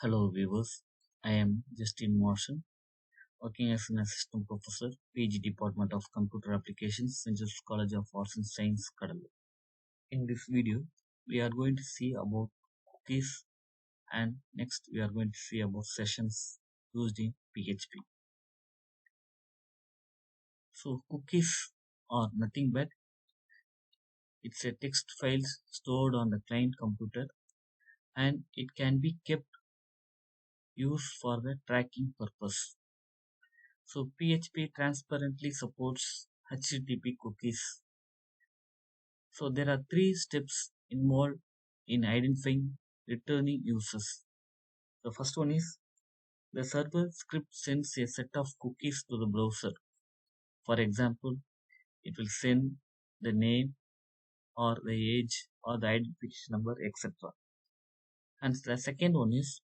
Hello viewers, I am Justin Morrison, working as an assistant professor, PG Department of Computer Applications, St.Joseph College of Arts and Science, Cuddalore. In this video, we are going to see about cookies, and next we are going to see about sessions used in PHP. So cookies are nothing but it's a text file stored on the client computer, and it can be kept used for the tracking purpose. So PHP transparently supports HTTP cookies. So there are three steps involved in identifying returning users. The first one is the server script sends a set of cookies to the browser. For example, it will send the name or the age or the identification number, etc. And the second one is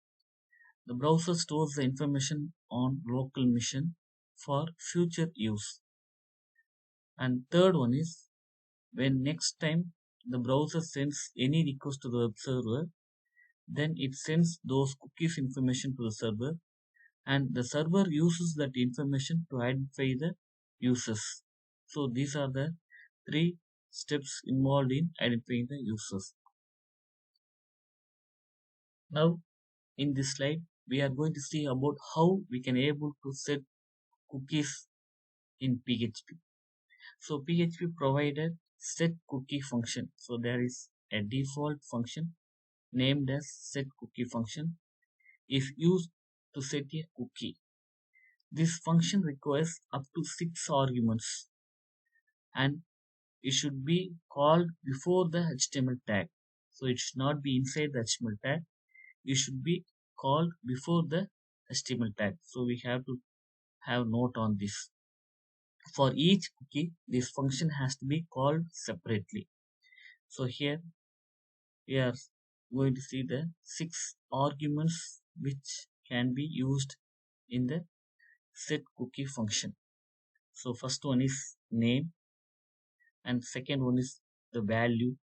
the browser stores the information on local machine for future use. And third one is when next time the browser sends any request to the web server, then it sends those cookies information to the server, and the server uses that information to identify the users. So these are the three steps involved in identifying the users. Now in this slide we are going to see about how we can able to set cookies in PHP. So PHP provided set cookie function. So there is a default function named as set cookie function is used to set a cookie. This function requires up to 6 arguments, and it should be called before the HTML tag. So it should not be inside the HTML tag. It should be called before the HTML tag. So we have to have note on this. For each cookie, this function has to be called separately. So here we are going to see the 6 arguments which can be used in the set cookie function. So first one is name, and second one is the value,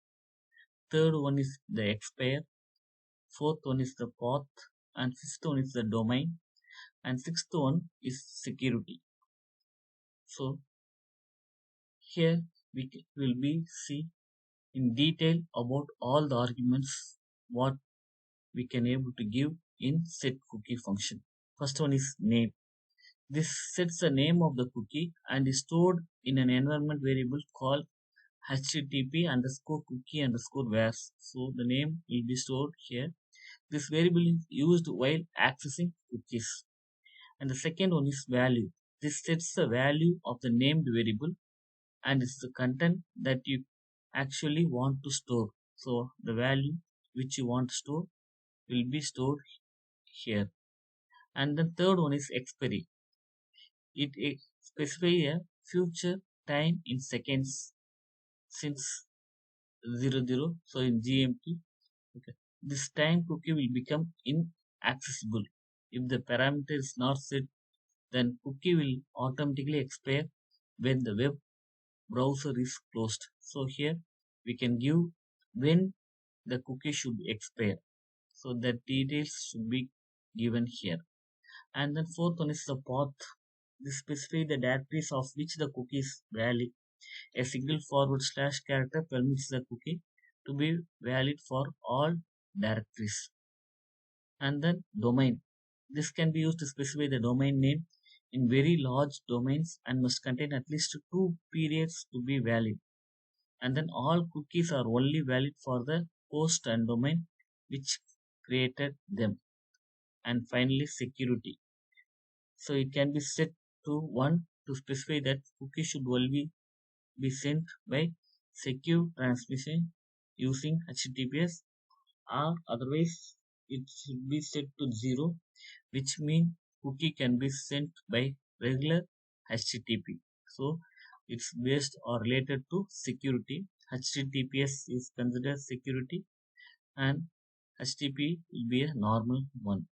third one is the expire, fourth one is the path, and fifth one is the domain, and sixth one is security. So here we will be see in detail about all the arguments what we can able to give in set cookie function. First one is name. This sets the name of the cookie and is stored in an environment variable called http underscore cookie underscore vars. So the name will be stored here. This variable is used while accessing cookies. And the second one is value. This sets the value of the named variable and is the content that you actually want to store. So the value which you want to store will be stored here. And the third one is expiry. It specifies a future time in seconds since 00, so in GMT. Okay. This time cookie will become inaccessible. If the parameter is not set, then cookie will automatically expire when the web browser is closed. So here we can give when the cookie should expire. So the details should be given here. And then fourth one is the path. This specifies the directories of which the cookie is valid. A single forward slash character permits the cookie to be valid for all directories. And then domain. This can be used to specify the domain name in very large domains and must contain at least 2 periods to be valid. And then all cookies are only valid for the host and domain which created them. And finally, security. So it can be set to 1 to specify that cookie should only be sent by secure transmission using HTTPS, or otherwise it should be set to 0, which means cookie can be sent by regular HTTP. So it's based or related to security. HTTPS is considered security and HTTP will be a normal one.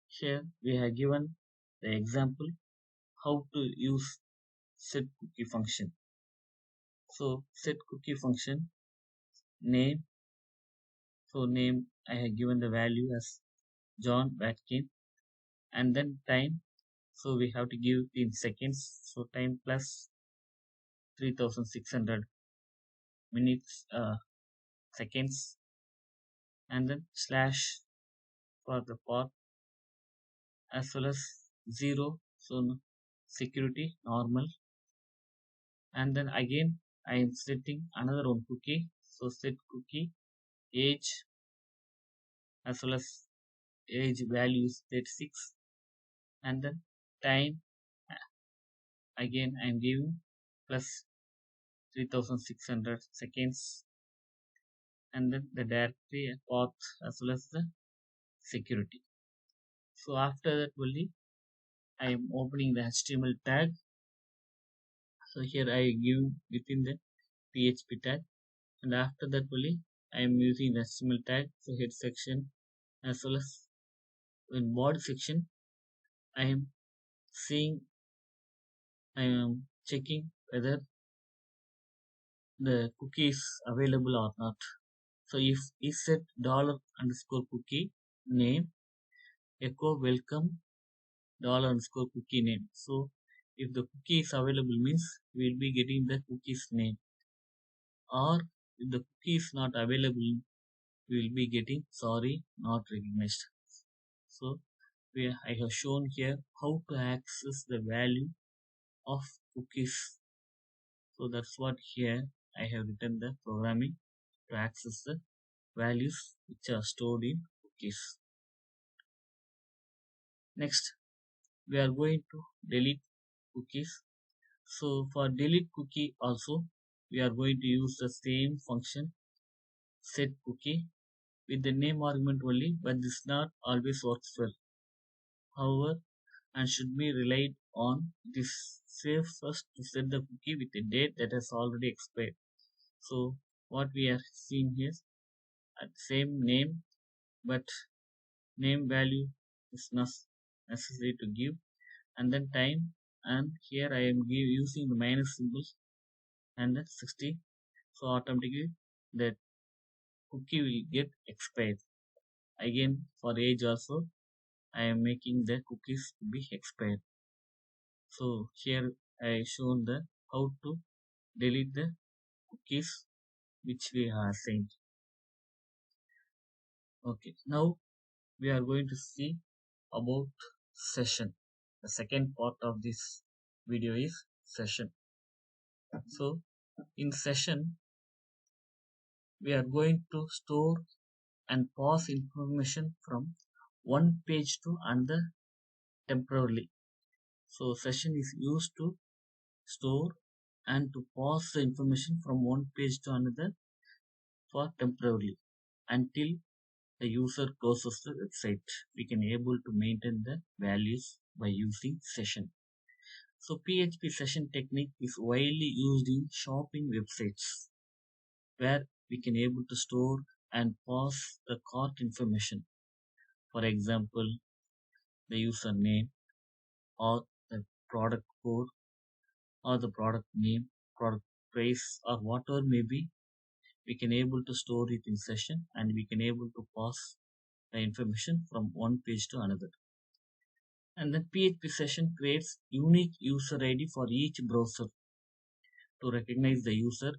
Here we have given the example how to use set cookie function. So set cookie function name, So name, I have given the value as John Watkin, and then time. So we have to give it in seconds. So time plus 3600 minutes, seconds, and then slash for the path as well as 0. So security normal, and then again I am setting another one cookie. So set cookie age as well as age values 36, and then time again I am giving plus 3600 seconds, and then the directory path as well as the security. So after that only I am opening the HTML tag. So here I give within the PHP tag, and after that only I am using the HTML tag. So head section as well as in body section I am seeing, I am checking whether the cookie is available or not. So if is set dollar underscore cookie name echo welcome dollar underscore cookie name. So if the cookie is available means we will be getting the cookie's name, or if the cookie is not available we will be getting sorry not recognized. So I have shown here how to access the value of cookies. So that's what here I have written the programming to access the values which are stored in cookies. Next, we are going to delete cookies. So for delete cookie also, we are going to use the same function set cookie with the name argument only, but this not always works well. However, and should be relied on, it is safe first to set the cookie with a date that has already expired. So what we are seeing here at same name, but name value is not necessary to give, and then time, and here I am using the minus symbol and then 60. So automatically the cookie will get expired. Again for age also I am making the cookies to be expired. So here I shown the how to delete the cookies which we are assigned. Okay, now we are going to see about session. The second part of this video is session. So in session we are going to store and pass information from one page to another temporarily. So session is used to store and to pass the information from one page to another for temporarily until the user closes the website. We can able to maintain the values by using session. So PHP session technique is widely used in shopping websites where we can able to store and pass the cart information. For example, the username or the product code or the product name, product price or whatever may be, we can able to store it in session and we can able to pass the information from one page to another. And then PHP session creates unique user ID for each browser to recognize the user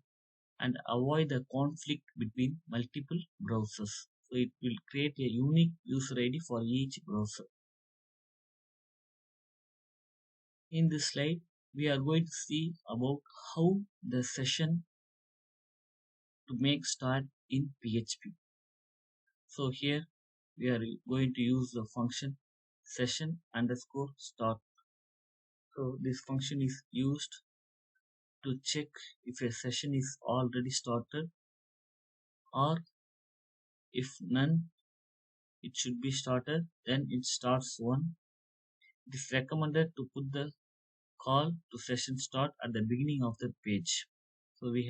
and avoid the conflict between multiple browsers. So it will create a unique user ID for each browser. In this slide, we are going to see about how the session to make start in PHP. So here we are going to use the function session underscore start. So this function is used to check if a session is already started, or if none it should be started, then it starts one. It is recommended to put the call to session start at the beginning of the page. So we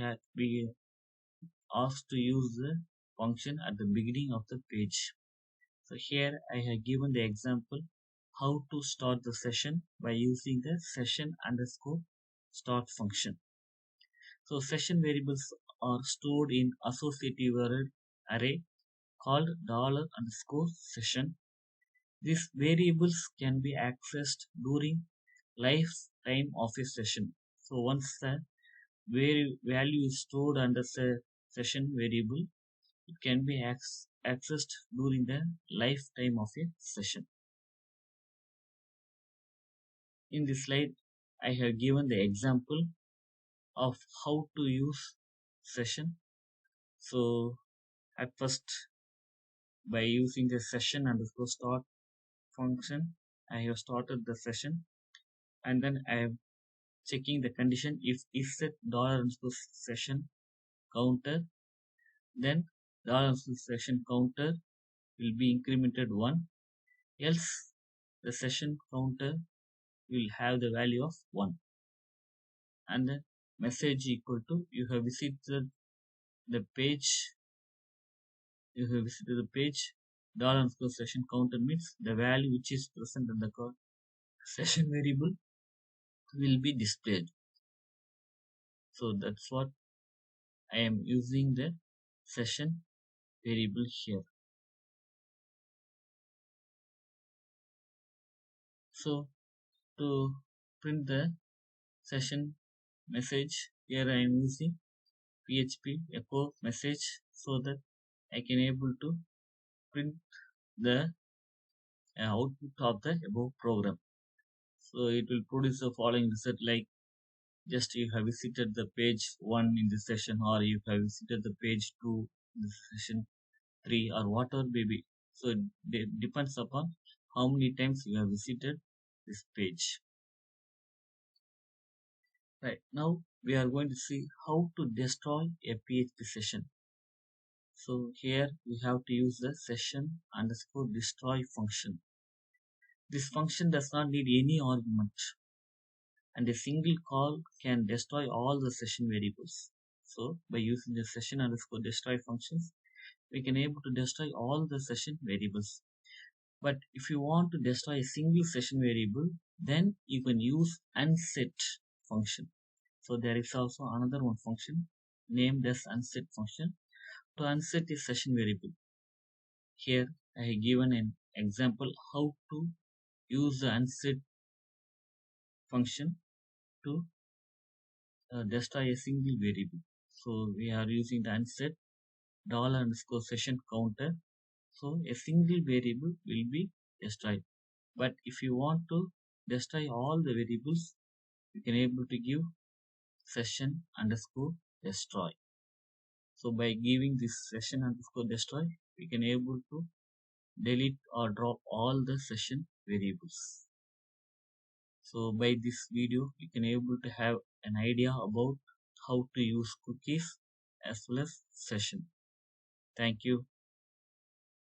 asked to use the function at the beginning of the page. So here I have given the example how to start the session by using the session underscore start function. So session variables are stored in associative array called $_session. These variables can be accessed during lifetime of a session. So once the value is stored under the session variable, it can be accessed during the lifetime of a session. In this slide, I have given the example of how to use session. So at first, by using the session underscore start function, I have started the session, and then I am checking the condition. If set $_session counter, then $_session counter will be incremented 1, else the session counter will have the value of 1, and the message equal to you have visited the page. $_session counter means the value which is present in the session variable will be displayed. So that's what I am using the session variable here. So to print the session message, here I am using PHP echo message so that I can able to print the output of the above program. So it will produce the following result, like just you have visited the page 1 in this session, or you have visited the page 2 in this session 3, or whatever may be. So it depends upon how many times you have visited this page. Right, now we are going to see how to destroy a PHP session. So here we have to use the session underscore destroy function. This function does not need any argument, and a single call can destroy all the session variables. So by using the session underscore destroy functions, we can able to destroy all the session variables. But if you want to destroy a single session variable, then you can use unset function. So there is also another one function named as unset function to unset a session variable. Here I have given an example how to use the unset function to destroy a single variable. So we are using the unset $_session counter. So a single variable will be destroyed. But if you want to destroy all the variables, you can able to give session underscore destroy. So by giving this session underscore destroy, we can able to delete or drop all the session variables. So by this video, you can able to have an idea about how to use cookies as well as session. Thank you.